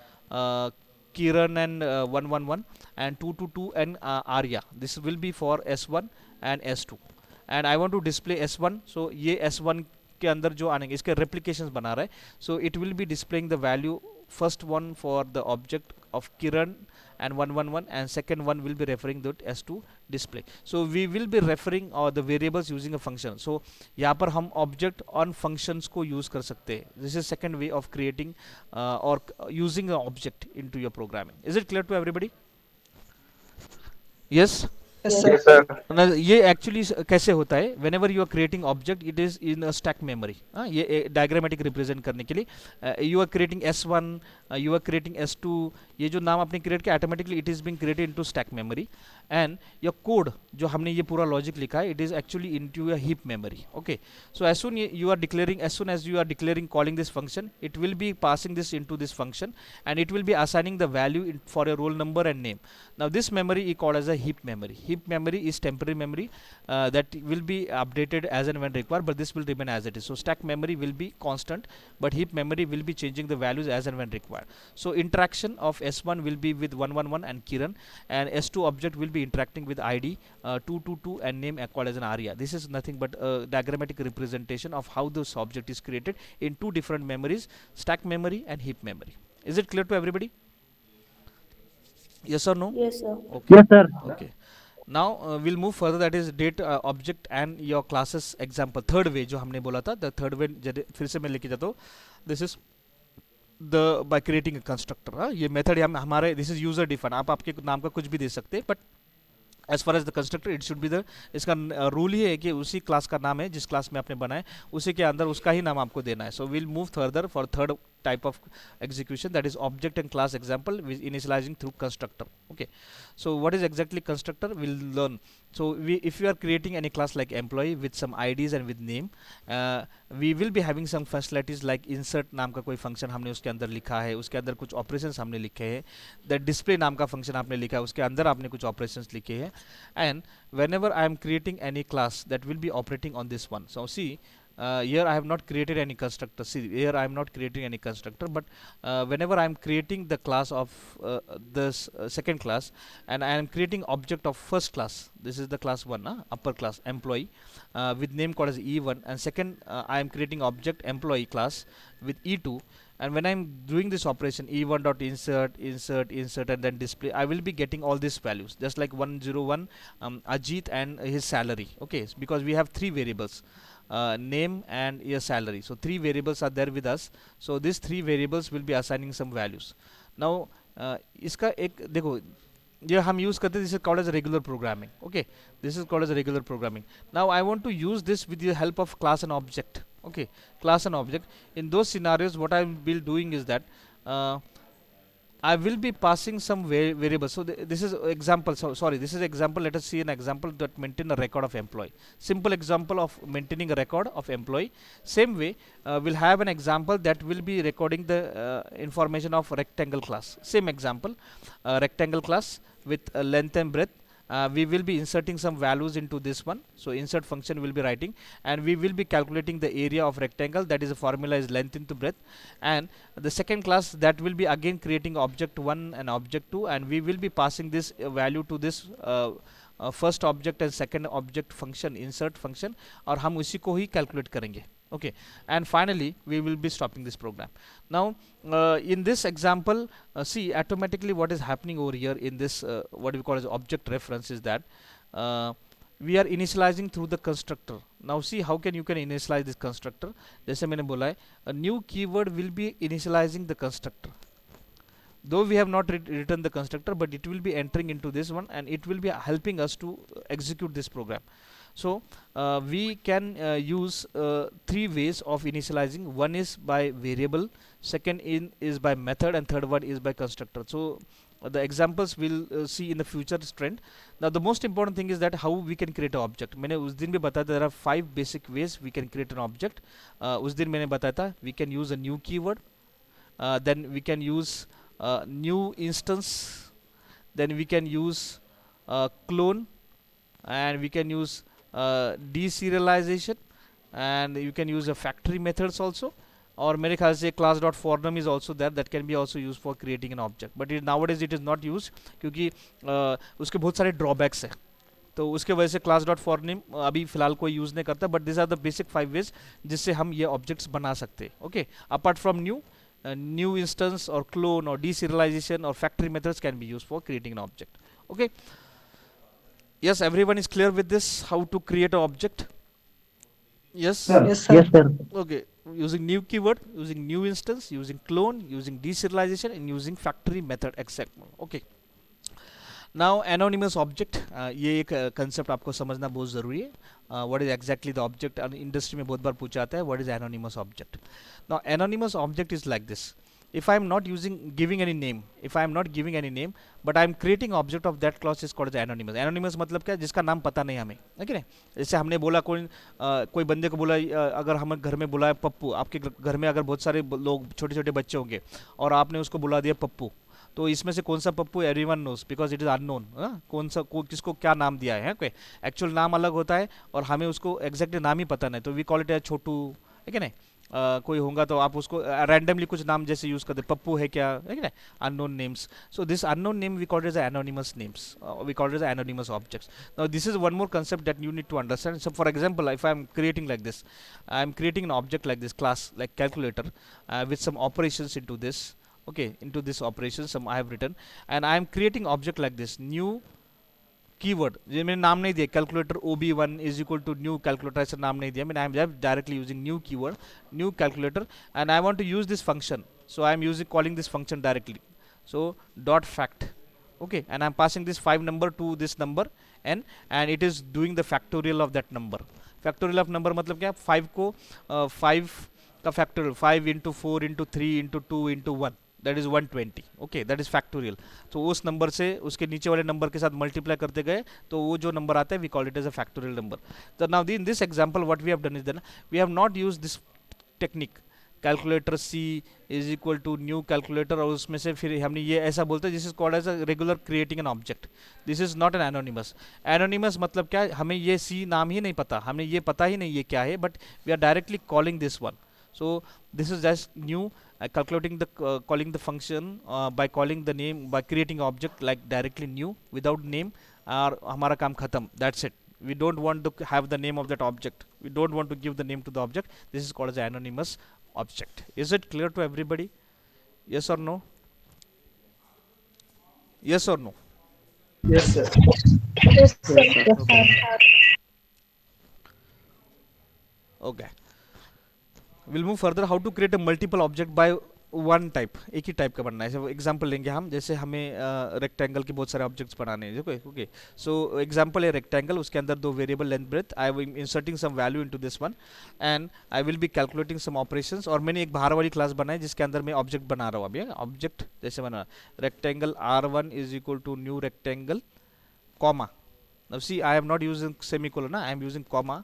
Kiran and 111 and 222 and Arya. This will be for S1 and S2 and I want to display S1, so ये S1 के अंदर जो आनेंगे इसके replications बना रहा है, so it will be displaying the value first one for the object of Kiran and 111 and second one will be referring that S2 display. So we will be referring the variables using a function. So यहाँ पर हम object on functions को use कर सकते हैं. This is second way of creating or using an object into your programming. Is it clear to everybody? Yes. Yes, sir. Yes, sir. ये actually कैसे होता है, whenever you are creating object it is in a stack memory, ये diagrammatic represent करने के लिए you are creating S1, you are creating S2, ये जो नाम आपने क्रिएट किया automatically it is being created into stack memory and your code जो हमने ये पूरा लॉजिक लिखा है it is actually into a heap memory, okay. So as soon you are declaring, as soon as you are declaring calling this function it will be passing this into this function and it will be assigning the value for a roll number and name. Now this memory is called as a heap memory. Heap memory is temporary memory that will be updated as and when required, but this will remain as it is. So stack memory will be constant, but heap memory will be changing the values as and when required. So interaction of S1 will be with 111 and Kiran, and S2 object will be interacting with ID 222 and name called as an Arya. This is nothing but a diagrammatic representation of how this object is created in two different memories, stack memory and heap memory. Is it clear to everybody? Yes or no? Yes, sir. Okay. Yes, sir. Okay. Now we'll move further, that is date object and your classes example. Third way जो हमने बोला था, the third way फिर से मैं लेके जाता हूँ. This is the by creating a constructor. ये method हमारे this is user defined. आप आपके नाम का कुछ भी दे सकते हैं, but as far as the constructor it should be the, इसका रूल ही है कि उसी क्लास का नाम है जिस क्लास में आपने बनाए उसी के अंदर उसका ही नाम आपको देना है. So will move further for third type of execution, that is object and class example with initializing through constructor, okay. So what is exactly constructor we'll learn. So if you are creating any class like employee with some IDs and with name, we will be having some functionalities like insert नाम का कोई function हमने उसके अंदर लिखा है, उसके अंदर कुछ operations हमने लिखे हैं, that display नाम का function आपने लिखा है उसके अंदर आपने कुछ operations लिखे हैं, and whenever I am creating any class that will be operating on this one. So see, here I have not created any constructor. See, here I am not creating any constructor, but whenever I am creating the class of this second class and I am creating object of first class, this is the class 1, upper class employee with name called as E1, and second I am creating object employee class with E2, and when I am doing this operation E1 dot insert and then display, I will be getting all these values just like 101 Ajit and his salary, okay, because we have three variables, name and your salary. So three variables are there with us. So these three variables will be assigning some values. Now इसका एक देखो ये हम use करते हैं, this is called as regular programming, okay. This is called as regular programming. Now I want to use this with the help of class and object, okay. Class and object, in those scenarios what I will be doing is that I will be passing some variables. So this is example. So sorry, this is example. Let us see an example that maintain a record of employee. Simple example of maintaining a record of employee. Same way, we'll have an example that will be recording the information of rectangle class. Same example, rectangle class with length and breadth. We will be inserting some values into this one. So insert function will be writing, and we will be calculating the area of rectangle, that is the formula is length into breadth. And the second class that will be again creating object 1 and object 2, and we will be passing this value to this first object and second object function, insert function, और हम उसी को ही calculate करेंगे, okay. And finally we will be stopping this program. Now in this example, see automatically what is happening over here in this what we call as object reference is that we are initializing through the constructor. Now see how can you can initialize this constructor. जैसे मैंने बोला है, a new keyword will be initializing the constructor. Though we have not written the constructor, but it will be entering into this one and it will be helping us to execute this program. So we can use three ways of initializing. One is by variable, second is by method, and third one is by constructor. So the examples we'll see in the future trend. Now the most important thing is that how we can create an object. मैंने उस दिन भी बताया there are 5 basic ways we can create an object. उस दिन मैंने बताया था we can use a new keyword, then we can use new instance, then we can use clone, and we can use deserialization, and you can use a factory methods also. और मेरे ख्याल से class dot fornum is also there, that can be also used for creating an object, but nowadays it is not used क्योंकि उसके बहुत सारे drawbacks हैं, तो उसके वजह से क्लास डॉट फॉर नेम अभी फिलहाल कोई यूज़ नहीं करता, but this are the basic 5 ways जिससे हम ये ऑब्जेक्ट्स बना सकते हैं. Okay, apart from new instance और क्लोन और डीसीरियलाइजेशन और factory methods can be use for creating an object. Okay, yes, everyone is clear with this, how to create an object? Yes. Yes, sir. Yes, sir. Okay, using new keyword, using new instance, using clone, using deserialization, and using factory method example. Okay, now anonymous object, ये एक concept आपको समझना बहुत ज़रूरी है. What is exactly the object, industry में बहुत बार पूछा जाता है what is anonymous object. Now anonymous object is like this. if I am not using giving any name, if I am not giving any name but I am creating object of that class is called as anonymous. anonymous मतलब क्या, जिसका नाम पता नहीं हमें, है कि नहीं. जैसे हमने बोला कोई बंदे को बोला, अगर हम घर में बुलाए पप्पू, आपके घर में अगर बहुत सारे लोग छोटे छोटे बच्चे होंगे और आपने उसको बुला दिया पप्पू, तो इसमें से कौन सा Pappu everyone knows because it is unknown. कौन सा किसको क्या नाम दिया है, कोई एक्चुअल नाम अलग होता है और हमें उसको एग्जैक्टली नाम ही पता नहीं, तो वी कॉल इट एज छोटू, है कि नहीं. कोई होगा तो आप उसको रैंडमली कुछ नाम जैसे यूज करते, पप्पू है क्या, है कि नहीं, unknown names. So this unknown name we call it as anonymous names, we call it as anonymous objects. Now this is one more concept that you need to understand. So for example, if I am creating like this, I am creating an object like this class like calculator with some operations into this. Okay, into this operation some I have written, and I am creating object like this new keyword. ये मैंने नाम नहीं दिया, calculator ob1 is equal to new calculator, ऐसा नाम नहीं दिया मैंने. I am directly using new keyword new calculator, and I want to use this function, so I am using calling this function directly. So dot fact, okay, and I'm passing this 5 number to this number n, and it is doing the factorial of that number. factorial of number मतलब क्या, 5 को 5 का factorial 5 into 4 into 3 into 2 into 1, that is 120. okay, that is factorial. तो उस number से उसके नीचे वाले नंबर के साथ मल्टीप्लाई करते गए तो वो जो नंबर आता है we call it as a factorial number. So now in this example what we have done is that we have not used this technique calculator C is equal to new calculator, और उसमें से फिर हमने ये ऐसा बोलते हैं this is called as a regular creating an object. This is not an anonymous. Anonymous मतलब क्या, हमें ये सी नाम ही नहीं पता, हमें ये पता ही नहीं ये क्या है, but we are directly calling this one. so this is just new calculating the calling the function by calling the name, by creating object like directly new without name, और हमारा काम खत्म, that's it. We don't want to have the name of that object, we don't want to give the name to the object. This is called as anonymous object. Is it clear to everybody? Yes or no? Yes or no? Yes, sir. Yes, sir. Okay. Okay, we'll move further. How to create a multiple object by one type, एक ही type का बनना है. जैसे example लेंगे हम, जैसे हमें rectangle के बहुत सारे ऑब्जेक्ट्स बनाने हैं. देखो, ओके, सो एग्जांपल है रेक्टेंगल, उसके अंदर दो variable length breadth, I will inserting some value into this one and I will be calculating some operations. और मैंने एक बाहर वाली क्लास बनाई जिसके अंदर मैं ऑब्जेक्ट बना रहा हूँ. अभी ऑब्जेक्ट जैसे बना rectangle R1 is equal to new rectangle comma. Now see I am not using semicolon ना, I am using comma.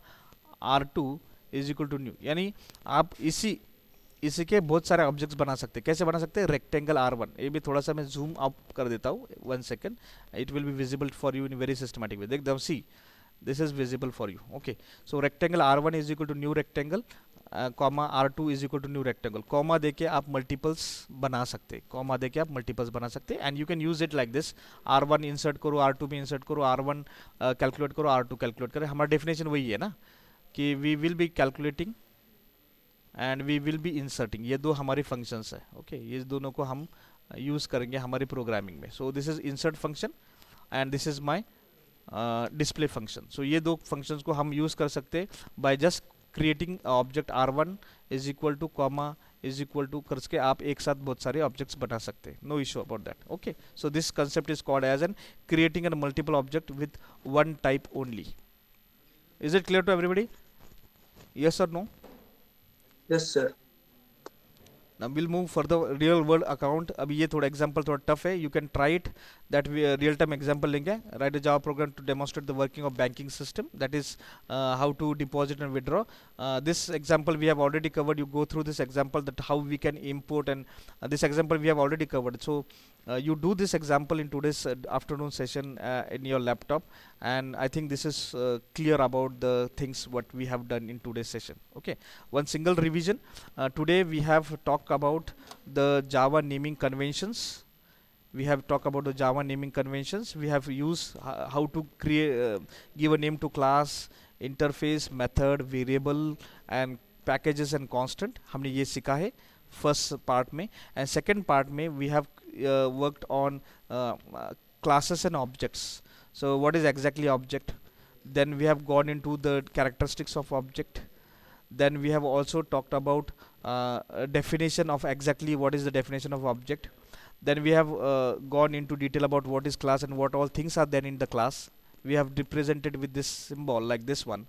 R2 is equal to new, यानी आप इसी के बहुत सारे ऑब्जेक्ट्स बना सकते हैं. कैसे बना सकते हैं, रेक्टेंगल R1, ये भी थोड़ा सा मैं जूम अप कर देता हूँ, 1 second, it will be visible for you in very systematic way. देख दो, see this is visible for you. Okay, so rectangle R1 is equal to new rectangle comma R2 is equal to new rectangle. Comma देके आप multiples बना सकते हैं, comma देके आप multiples बना सकते हैं, and you can use it like this. R1 insert करो, R2 भी इंसर्ट करो, R1 कैलकुलेट करो, R2 कैलकुलेट करो. हमारा डेफिनेशन वही है ना कि we will be calculating and we will be inserting. ये दो हमारी फंक्शंस है. ओके, ये दोनों को हम यूज़ करेंगे हमारी प्रोग्रामिंग में. So this is insert function and this is my display function. So ये दो फंक्शंस को हम यूज़ कर सकते हैं by just creating object R1 is equal to comma is equal to करके आप एक साथ बहुत सारे ऑब्जेक्ट्स बना सकते हैं. No issue about that. Okay, so this concept is called as an creating an multiple object with one type only. Is it clear to everybody? Yes or no? Yes, sir. Now we'll move for the real world account. अभी ये थोड़ा example थोड़ा tough है. You can try it. That we real time example लेंगे. Write a Java program to demonstrate the working of banking system. That is how to deposit and withdraw. This example we have already covered. You go through this example that how we can import, and this example we have already covered. So You do this example in today's afternoon session in your laptop, and I think this is clear about the things what we have done in today's session. Okay, one single revision. Today we have talked about the Java naming conventions. We have talked about the Java naming conventions. We have used how to create, give a name to class, interface, method, variable, and packages and constant. हमने ये सीखा है first part में, and second part में we have worked on classes and objects. So what is exactly object? Then we have gone into the characteristics of object. Then we have also talked about a definition of exactly what is the definition of object. Then we have gone into detail about what is class and what all things are there in the class. We have represented with this symbol like this one,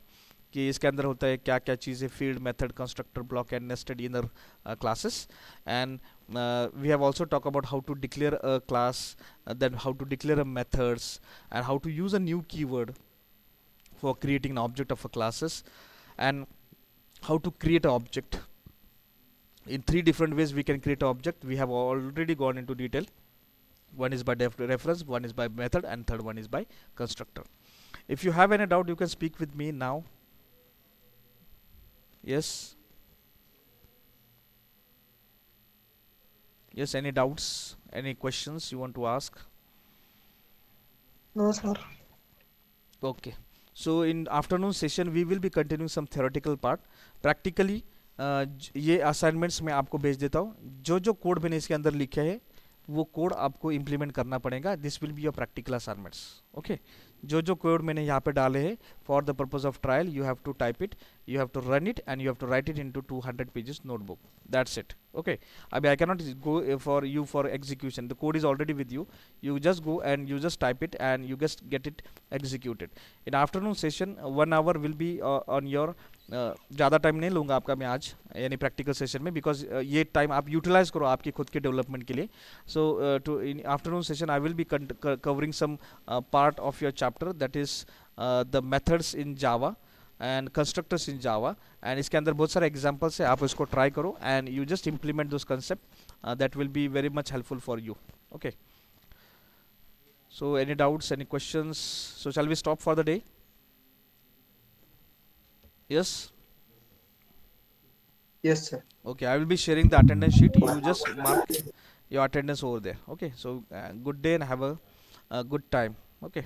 कि इसके अंदर होता है क्या क्या चीज़ें, field, method, constructor, block and nested inner classes. And we have also talked about how to declare a class, then how to declare a methods, and how to use a new keyword for creating an object of a classes, and how to create an object. In three different ways we can create an object. We have already gone into detail. One is by reference, one is by method, and third one is by constructor. If you have any doubt, you can speak with me now. Yes. Yes, any doubts, any questions you want to ask? No, sir. Okay. So in afternoon session we will be continuing some theoretical part. Practically ये assignments मैं आपको भेज देता हूँ. जो जो code मैंने इसके अंदर लिखे हैं वो कोड आपको इम्प्लीमेंट करना पड़ेगा. This will be your practical assignments. Okay, जो जो कोड मैंने यहाँ पे डाले हैं for the purpose of trial, you have to type it, you have to run it, and you have to write it into 200 pages notebook. That's it. Okay, अभी I cannot go for you for execution. The code is already with you. You just go and you just type it and you just get it executed. In afternoon session 1 hour will be on your ज़्यादा time नहीं लूँगा आपका मैं आज यानी practical session में, because ये time आप यूटिलाइज करो आपके खुद के डेवलपमेंट के लिए. So to in afternoon session I will be covering some part of your chapter, that is the methods in Java and constructors in Java, and इसके अंदर बहुत सारे examples है, आप इसको ट्राई करो and you just implement those concepts. That will be very much helpful for you. Okay, so any doubts, any questions? So shall we stop for the day? Yes. Yes, sir. Okay, I will be sharing the attendance sheet. You just mark your attendance over there. Okay, so good day and have a good time. Okay.